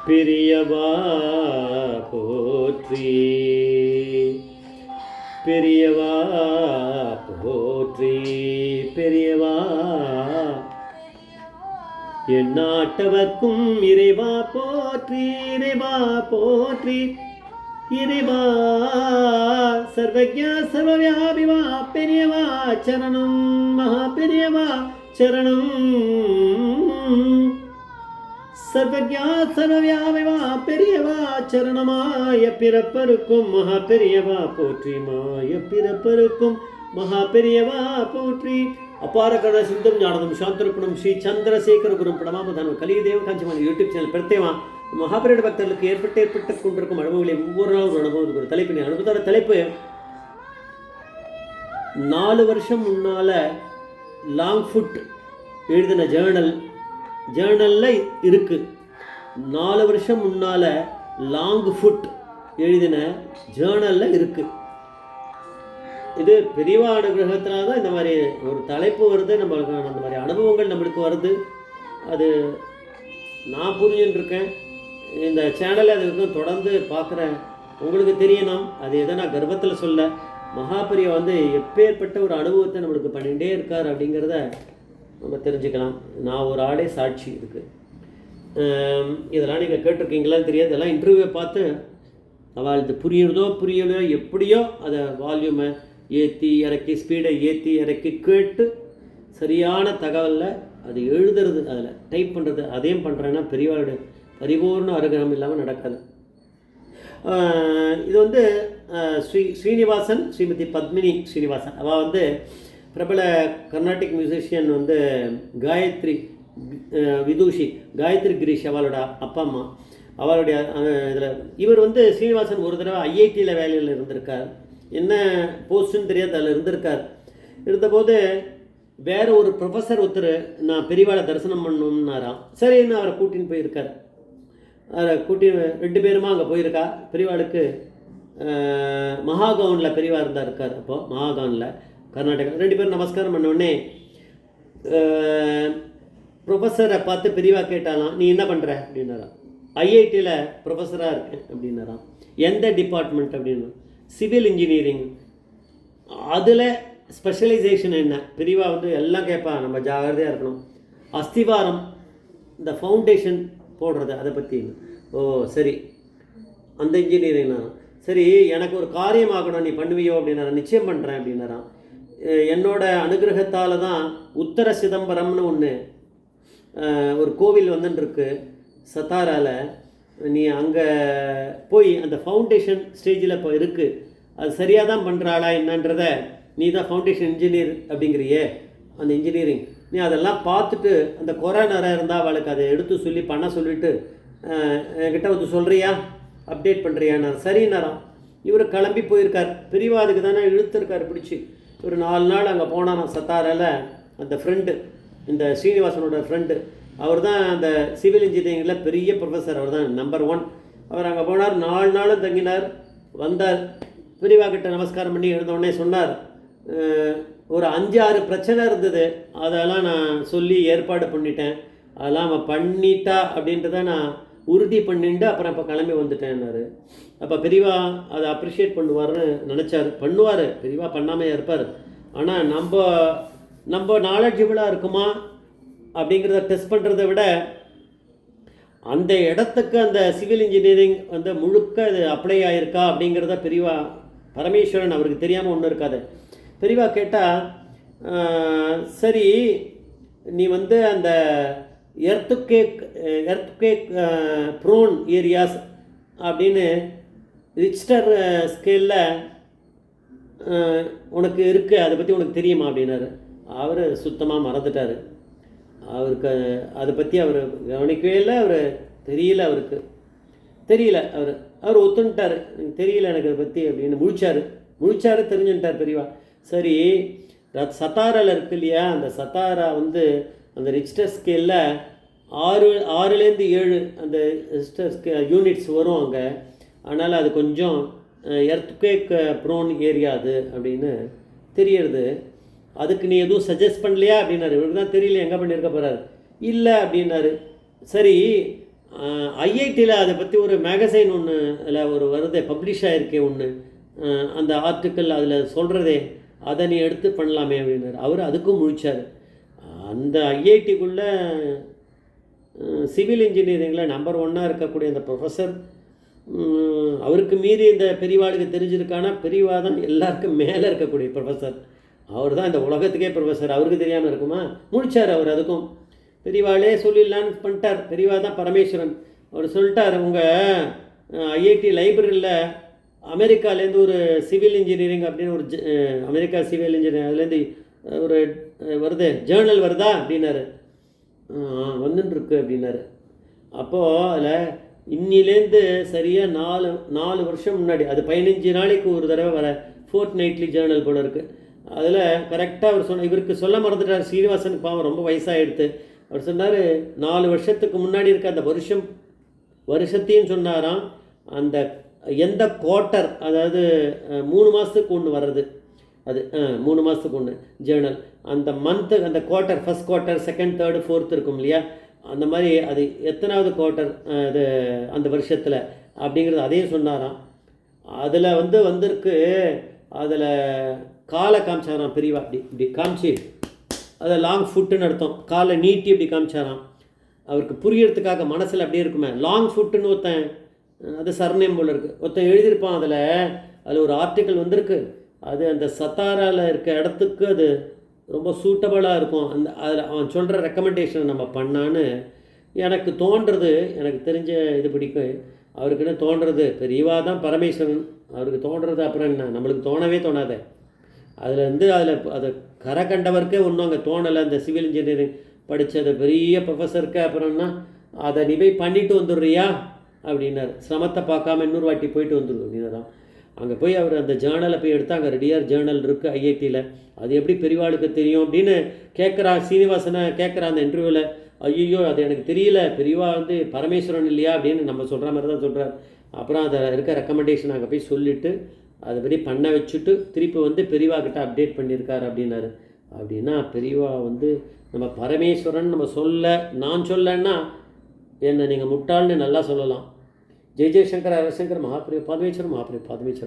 பெரியவா போற்றி, பெரியவா போற்றி, பெரியவா எந்நாட்டவர்க்கும் இறைவா போற்றி, இறைவா போற்றி, இறைவா சர்வஜ்ஞ சர்வவியாபிவா பெரியவா சரணம், மகா பெரியவா சரணம். சர்வஜ்ஞா சர்வவியாபிவா பெரியவா சரணமாய பிறப்பருக்கும் மகா பெரியவா போற்றி, மாய பிறப்பருக்கும் மகா பெரியவா போற்றி. அபார கருண சிந்தும் ஞானதம் சாந்தரூபணம் ஸ்ரீ சந்திரசேகர குரும் பிரணமாபதானம் கலியுதேவம் காஞ்சிமான் யூடியூப் சேனல் பிரத்யேகமா மகாபெரிய பக்தர்களுக்கு ஏற்பட்டு கொண்டிருக்கும் அனுபவங்களை ஒவ்வொரு நாளும் ஒரு அனுபவம் ஒரு தலைப்பு. அனுபவத்தோட தலைப்பு 4 வருஷம் முன்னால லாங் ஃபுட் எழுதின ஜேர்னலில் இருக்கு. 4 வருஷம் முன்னால் லாங் ஃபுட் எழுதின ஜேர்னலில் இருக்குது. இது பெரியவா அனுகிரகத்தினால தான் இந்த மாதிரி ஒரு தலைப்பு வருது, நம்மளுக்கு அந்த மாதிரி அனுபவங்கள் நம்மளுக்கு வருது. அது நான் புரிஞ்சுட்டுருக்கேன். இந்த சேனலை அது தொடர்ந்து பார்க்குறேன். உங்களுக்கு தெரியணும், அது எதை நான் கர்வத்தில் சொல்ல, மகாபெரியவா எப்பேற்பட்ட ஒரு அனுபவத்தை நம்மளுக்கு பண்ணிகிட்டே இருக்கார் அப்படிங்கிறத நம்ம தெரிஞ்சுக்கலாம். நான் ஒரு ஆடே சாட்சி இருக்குது. இதெல்லாம் நீங்கள் கேட்டிருக்கீங்களான்னு தெரியாது. இதெல்லாம் இன்டர்வியூவை பார்த்து அவள் இது புரியலையோ எப்படியோ அதை வால்யூமை ஏற்றி இறக்கி ஸ்பீடை ஏற்றி இறக்கி கேட்டு சரியான தகவலில் அது எழுதுறது, அதில் டைப் பண்ணுறது, அதையும் பண்ணுறேன்னா பெரியவாளுடைய பரிபூர்ண அனுகிரகம் இல்லாமல் நடக்காது. இது ஸ்ரீனிவாசன், ஸ்ரீமதி பத்மினி ஸ்ரீனிவாசன். அவள் பிரபல கர்நாடிக் மியூசிஷியன் காயத்ரி விதூஷி, காயத்ரி கிரீஷ் அவளோட அப்பா அம்மா. அவளுடைய இதில் இவர் ஸ்ரீனிவாசன் ஒரு தடவை ஐஐடியில் வேலையில் இருந்திருக்கார். என்ன போஸ்ட்டுன்னு தெரியாது, அதில் இருந்திருக்கார். இருந்தபோது வேறு ஒரு ப்ரொஃபஸர் ஒருத்தர் நான் பெரியவாளை தரிசனம் பண்ணணும்னாராம். சரின்னு அவரை கூட்டின்னு போயிருக்கார். அவரை 2 பேருமா அங்கே போயிருக்கா. பெரியவாளுக்கு மகாகவுனில் பெரியவா இருக்கார். அப்போது மகாகவுனில் கர்நாடகா 2 பேரும் நமஸ்காரம் பண்ணோடனே ப்ரொஃபஸரை பார்த்து பெரியவா கேட்டாலாம், நீ என்ன பண்ணுற அப்படின்னாராம். ஐஐடியில் ப்ரொஃபஸராக இருக்கேன் அப்படின்னாராம். எந்த டிபார்ட்மெண்ட் அப்படின்னா சிவில் இன்ஜினியரிங். அதில் ஸ்பெஷலைசேஷன் என்ன? பெரியவா எல்லாம் கேட்பா, நம்ம ஜாகிரதையாக இருக்கணும். அஸ்திவாரம், இந்த ஃபவுண்டேஷன் போடுறது, அதை பற்றி. ஓ சரி, அந்த இன்ஜினியரிங் நான் சரி, எனக்கு ஒரு காரியம் ஆகணும், நீ பண்ணுவியோ அப்படின்னாராம். நிச்சயம் பண்ணுறேன் அப்படின்னாராம். என்னோட அனுகிரகத்தால் தான் உத்தர சிதம்பரம்னு ஒரு கோவில் வந்துட்டுருக்கு சத்தாராவில். நீ அங்கே போய் அந்த ஃபவுண்டேஷன் ஸ்டேஜில் இப்போ இருக்குது, அது சரியாக தான் பண்ணுறாளா என்னன்றத நீ தான் ஃபவுண்டேஷன் இன்ஜினியர் அப்படிங்கிறியே, அந்த இன்ஜினியரிங் நீ அதெல்லாம் பார்த்துட்டு அந்த குறை நிறைய இருந்தால் அவளுக்கு அதை எடுத்து சொல்லி பண்ண சொல்லிவிட்டு என்கிட்ட சொல்கிறியா, அப்டேட் பண்ணுறியான்னார். சரின்னாராம். இவர் கிளம்பி போயிருக்கார். பெரியவா அதுக்கு தானே இழுத்துருக்கார் பிடிச்சி. ஒரு 4 நாள் அங்கே போனாராம் சத்தாராவில். அந்த ஃப்ரெண்டு, இந்த ஸ்ரீனிவாசனோட ஃப்ரெண்டு, அவர் தான் அந்த சிவில் இன்ஜினியரிங்கில் பெரிய ப்ரொஃபஸர், அவர் தான் நம்பர் 1. அவர் அங்கே போனார். 4 நாளும் தங்கினார். வந்தார். பெரியவா கிட்ட நமஸ்காரம் பண்ணி எழுந்தவுடனே சொன்னார், ஒரு 5-6 பிரச்சனை இருந்தது, அதெல்லாம் நான் சொல்லி ஏற்பாடு பண்ணிட்டேன், அதெல்லாம் அவன் பண்ணிட்டா அப்படின்றத நான் உறுதி பண்ணிட்டு அப்புறம் இப்போ கிளம்பி வந்துட்டேன்னாரு. அப்போ பெரியவா அதை அப்ரிஷியேட் பண்ணுவார்னு நினச்சார். பண்ணுவார், பெரியவா பண்ணாமல் இருப்பார். ஆனால் நம்ம நாலேஜபிளாக இருக்குமா அப்படிங்கிறத டெஸ்ட் பண்ணுறதை விட அந்த இடத்துக்கு அந்த சிவில் இன்ஜினியரிங் முழுக்க இது அப்ளை ஆகிருக்கா அப்படிங்கிறத பெரியவா பரமேஸ்வரன் அவருக்கு தெரியாமல் ஒன்றும் இருக்காது. பெரியவா கேட்டால், சரி நீ அந்த எர்த்குவேக் ப்ரோன் ஏரியாஸ் அப்படின்னு ரிச்டர் ஸ்கேலில் உனக்கு இருக்குது, அதை பற்றி உனக்கு தெரியுமா அப்படின்னாரு. அவர் சுத்தமாக மறந்துட்டார். அவருக்கு அதை பற்றி அவர் கவனிக்கவே இல்லை. அவர் தெரியல. அவர் ஒத்துன்ட்டார், தெரியல எனக்கு அதை பற்றி அப்படின்னு முழிச்சார் தெரிஞ்சுட்டார் பெரியவா. சரி, சத்தாராவில் இருக்கு இல்லையா, அந்த சத்தாரா அந்த ரிச்டர் ஸ்கேலில் 6லேருந்து 7 அந்த ரிச்டர் யூனிட்ஸ் வரும் அங்கே. அதனால் அது கொஞ்சம் எர்த்குவேக் ப்ரோன் ஏரியா அது அப்படின்னு தெரியறது. அதுக்கு நீ எதுவும் சஜஸ்ட் பண்ணலையா அப்படின்னாரு. இவருக்கு தான் தெரியல, எங்கே பண்ணியிருக்க போகிறாரு. இல்லை அப்படின்னாரு. சரி, ஐஐடியில் அதை பற்றி ஒரு மேகசைன் ஒன்று அதில் ஒரு வருதே பப்ளிஷ் ஆகிருக்கே ஒன்று, அந்த ஆர்டிக்கிள் அதில் சொல்கிறதே, அதை நீ எடுத்து பண்ணலாமே அப்படின்னாரு. அவர் அதுக்கும் முழிச்சார். அந்த ஐஐடிக்குள்ளே சிவில் இன்ஜினியரிங்கில் நம்பர் 1 இருக்கக்கூடிய அந்த ப்ரொஃபஸர், அவருக்கு மீறி இந்த பெரியவாளுக்கு தெரிஞ்சிருக்கானா, பெரியவா தான் எல்லாருக்கும் மேலே இருக்கக்கூடிய ப்ரொஃபஸர், அவர் தான் இந்த உலகத்துக்கே ப்ரொஃபஸர், அவருக்கு தெரியாமல் இருக்குமா? முழிச்சார் அவர். அதுக்கும் பெரியவாளே சொல்லிடலான்னு பண்ணிட்டார். பெரியவா தான் பரமேஸ்வரன். அவர் சொல்லிட்டார், உங்கள் ஐஐடி லைப்ரரியில் அமெரிக்காலேருந்து ஒரு சிவில் இன்ஜினியரிங் அப்படின்னு ஒரு அமெரிக்கா சிவில் இன்ஜினியரிங் அதுலேருந்து ஒரு வருது ஜேர்னல் வருதா அப்படின்னாரு. வந்துட்டுருக்கு அப்படின்னாரு. அப்போது அதில் இன்னிலேருந்து சரியாக 4 வருஷம் முன்னாடி, அது 15 நாளைக்கு ஒரு தடவை வர ஃபோர்ட் நைட்லி ஜேர்னல் போல இருக்குது. அதில் கரெக்டாக அவர் இவருக்கு சொல்ல மறந்துட்டார். ஸ்ரீனிவாசனுக்கு பாவம் ரொம்ப வயசாகிடுது. அவர் சொன்னார், 4 வருஷத்துக்கு முன்னாடி இருக்க அந்த வருஷத்தையும் சொன்னாராம். அந்த எந்த குவார்ட்டர், அதாவது 3 மாதத்துக்கு ஒன்று வர்றது, அது 3 மாதத்துக்கு ஒன்று ஜேர்னல், அந்த மந்த்து, அந்த quarter, first quarter, second, third, fourth இருக்கும் இல்லையா, அந்த மாதிரி அது எத்தனாவது குவார்ட்டர் அது அந்த வருஷத்தில் அப்படிங்கிறது அதையும் சொன்னாராம். அதில் வந்திருக்கு. அதில் காலை காமிச்சாராம் பெரியவா. இப்படி காமிச்சு, அதை லாங் ஃபுட்டுன்னு அர்த்தம், காலை நீட்டி இப்படி காமிச்சாராம். அவருக்கு புரியறதுக்காக மனசில் அப்படியே இருக்குமே. லாங் ஃபுட்டுன்னு ஒருத்தன், அது சர்நேம் போல் இருக்குது, ஒருத்தன் எழுதியிருப்பான். அதில் ஒரு ஆர்டிக்கல் வந்திருக்கு. அது அந்த சத்தாராவில் இருக்க இடத்துக்கு அது ரொம்ப சூட்டபுளாக இருக்கும். அதில் அவன் சொல்கிற ரெக்கமெண்டேஷனை நம்ம பண்ணான்னு எனக்கு தோன்றுறது. எனக்கு தெரிஞ்ச இது பிடிக்கும். அவருக்குன்னு தோன்றுறது பெரியவா தான் பரமேஸ்வரன். அவருக்கு தோன்றுறது அப்புறம் என்ன, நம்மளுக்கு தோணவே தோணாத. அதில் அது கரை கண்டவருக்கே ஒன்றும் அங்கே தோணலை. அந்த சிவில் இன்ஜினியரிங் படித்தது பெரிய ப்ரொஃபஸருக்கு அப்புறம்னா, அதை நீ போய் பண்ணிவிட்டு வந்துடுறியா அப்படின்னாரு. சிரமத்தை பார்க்காம இன்னொரு வாட்டி போயிட்டு வந்துடும் அப்படின்னாராம். அங்கே போய் அவர் அந்த ஜேர்னலை போய் எடுத்து, அங்கே ரெடியார் ஜேர்னல் இருக்குது ஐஐடியில். அது எப்படி பெரியவாளுக்கு தெரியும் அப்படின்னு கேட்குறா. சீனிவாசனை கேட்குறா அந்த இன்டர்வியூவில். ஐயோ அது எனக்கு தெரியல, பெரியவா பரமேஸ்வரன் இல்லையா அப்படின்னு நம்ம சொல்கிற மாதிரி தான் சொல்கிறார். அப்புறம் அதை இருக்க ரெக்கமெண்டேஷன் அங்கே போய் சொல்லிவிட்டு அதுபடி பண்ண வச்சுட்டு திருப்பி பெரியவா கிட்ட அப்டேட் பண்ணியிருக்காரு அப்படின்னாரு. அப்படின்னா பெரியவா நம்ம பரமேஸ்வரன் நான் சொல்லன்னா என்னை நீங்கள் முட்டாள்னு நல்லா சொல்லலாம். ஜெய் ஜெய்சங்கர், ஹரசங்கர், மகாபிரிய பாதமேஸ்வரன், மகாபிரிய பாதமேஸ்வரன்.